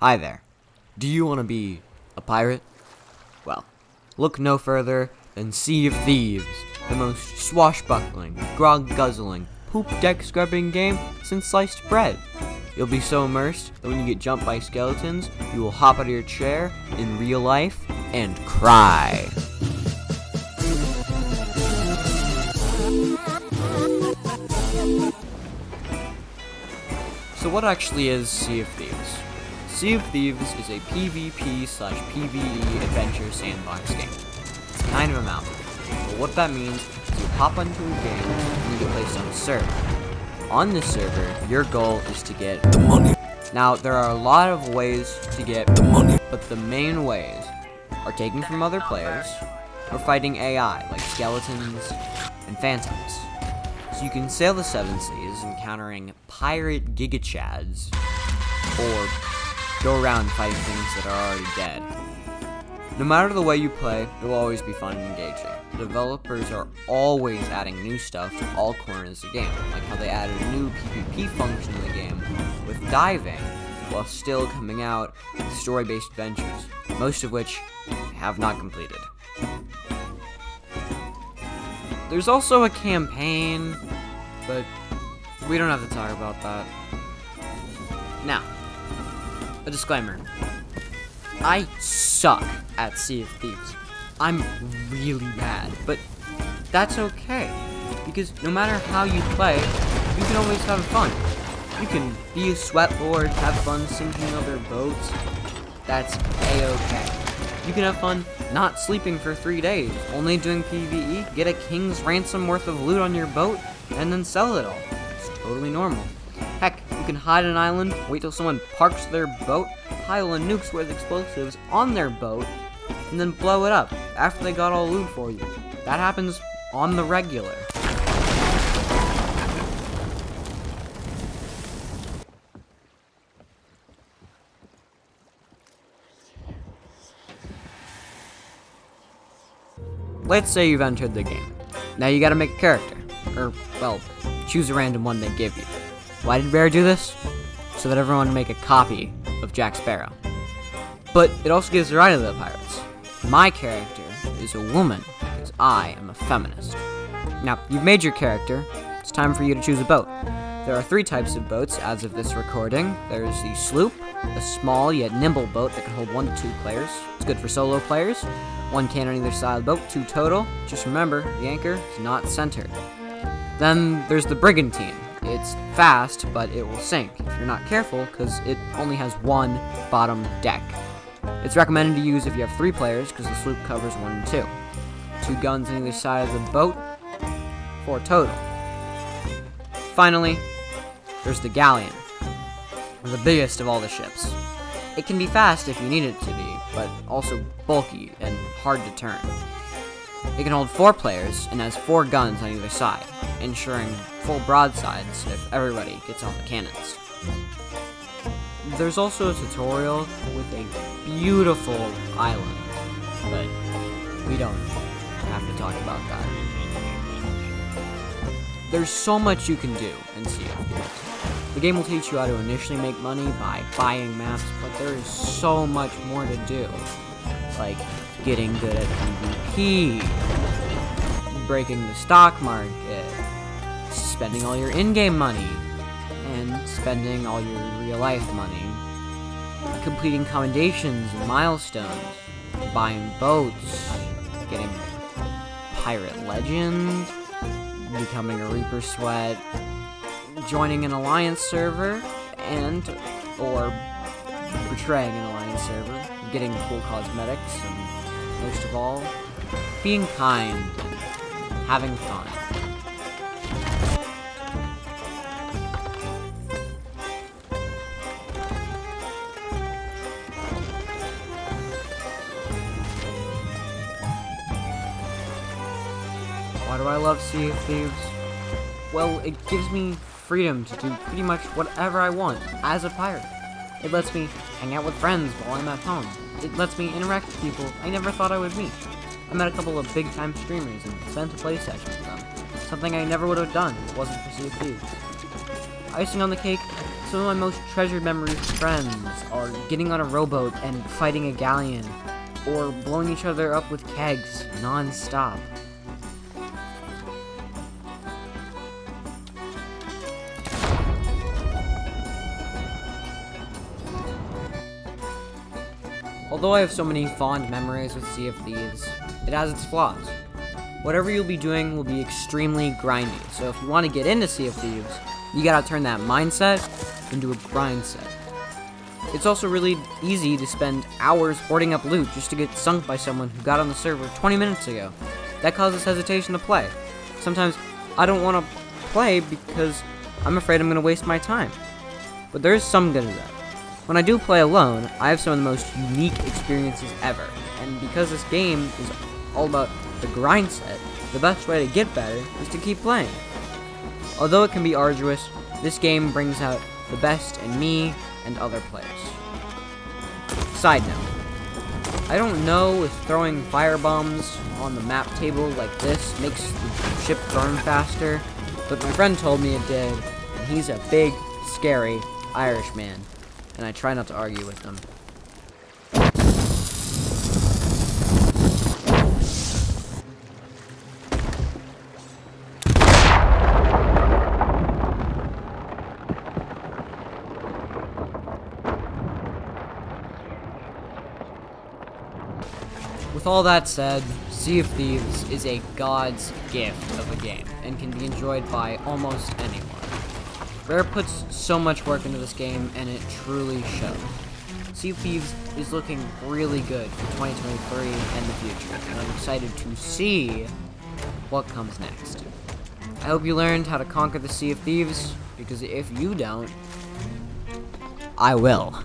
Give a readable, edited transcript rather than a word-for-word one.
Hi there. Do you want to be a pirate? Well, look no further than Sea of Thieves, the most swashbuckling, grog-guzzling, poop-deck-scrubbing game since sliced bread. You'll be so immersed that when you get jumped by skeletons, you will hop out of your chair in real life and cry. So what actually is Sea of Thieves? Sea of Thieves is a PvP/PvE adventure sandbox game. It's kind of a mouthful, but what that means is you hop onto a game and you get placed on a server. On this server, your goal is to get the money. Now, there are a lot of ways to get the money, but the main ways are taking from other players or fighting AI like skeletons and phantoms. So you can sail the seven seas encountering pirate gigachads, or go around fighting things that are already dead. No matter the way you play, it will always be fun and engaging. The developers are always adding new stuff to all corners of the game, like how they added a new PvP function in the game with diving, while still coming out with story-based adventures, most of which have not completed. There's also a campaign, but we don't have to talk about that. Now, a disclaimer. I suck at Sea of Thieves. I'm really bad, but that's okay, because no matter how you play, you can always have fun. You can be a sweatboard, have fun sinking other boats. That's a-okay. You can have fun not sleeping for 3 days, only doing PvE, get a king's ransom worth of loot on your boat, and then sell it all. It's totally normal. Heck, you can hide on an island, wait till someone parks their boat, pile in nukes with explosives on their boat, and then blow it up after they got all loot for you. That happens on the regular. Let's say you've entered the game. Now you gotta make a character. Or, well, choose a random one they give you. Why did Rare do this? So that everyone would make a copy of Jack Sparrow. But it also gives the right to the pirates. My character is a woman, because I am a feminist. Now, you've made your character. It's time for you to choose a boat. There are 3 types of boats as of this recording. There's the sloop, a small yet nimble boat that can hold 1 to 2 players. It's good for solo players. 1 can on either side of the boat, 2 total. Just remember, the anchor is not centered. Then there's the brigantine. It's fast, but it will sink if you're not careful, because it only has 1 bottom deck. It's recommended to use if you have 3 players, because the sloop covers 1 and 2. 2 guns on either side of the boat, 4 total. Finally, there's the galleon, the biggest of all the ships. It can be fast if you need it to be, but also bulky and hard to turn. It can hold 4 players and has 4 guns on either side, ensuring full broadsides if everybody gets on the cannons. There's also a tutorial with a beautiful island, but we don't have to talk about that. There's so much you can do in Sea of Thieves. The game will teach you how to initially make money by buying maps, but there is so much more to do, like getting good at PvP, breaking the stock market, spending all your in-game money, and spending all your real-life money, completing commendations and milestones, buying boats, getting pirate legend, becoming a Reaper Sweat, joining an alliance server, or betraying an alliance server, getting cool cosmetics, and most of all, being kind and having fun. Why do I love Sea of Thieves? Well, it gives me freedom to do pretty much whatever I want as a pirate. It lets me hang out with friends while I'm at home. It lets me interact with people I never thought I would meet. I met a couple of big-time streamers and spent a play session with them, something I never would have done if it wasn't for Sea of Thieves. Icing on the cake, Some of my most treasured memories with friends are getting on a rowboat and fighting a galleon, or blowing each other up with kegs non-stop. Although I have so many fond memories with Sea of Thieves, it has its flaws. Whatever you'll be doing will be extremely grindy, so if you want to get into Sea of Thieves, you gotta turn that mindset into a grind set. It's also really easy to spend hours hoarding up loot just to get sunk by someone who got on the server 20 minutes ago. That causes hesitation to play. Sometimes I don't want to play because I'm afraid I'm going to waste my time. But there is some good in that. When I do play alone, I have some of the most unique experiences ever. And because this game is all about the grind set, the best way to get better is to keep playing. Although it can be arduous, this game brings out the best in me and other players. Side note, I don't know if throwing firebombs on the map table like this makes the ship burn faster, but my friend told me it did, and he's a big, scary Irish man, and I try not to argue with him. With all that said, Sea of Thieves is a god's gift of a game, and can be enjoyed by almost anyone. Rare puts so much work into this game, and it truly shows. Sea of Thieves is looking really good for 2023 and the future, and I'm excited to see what comes next. I hope you learned how to conquer the Sea of Thieves, because if you don't, I will.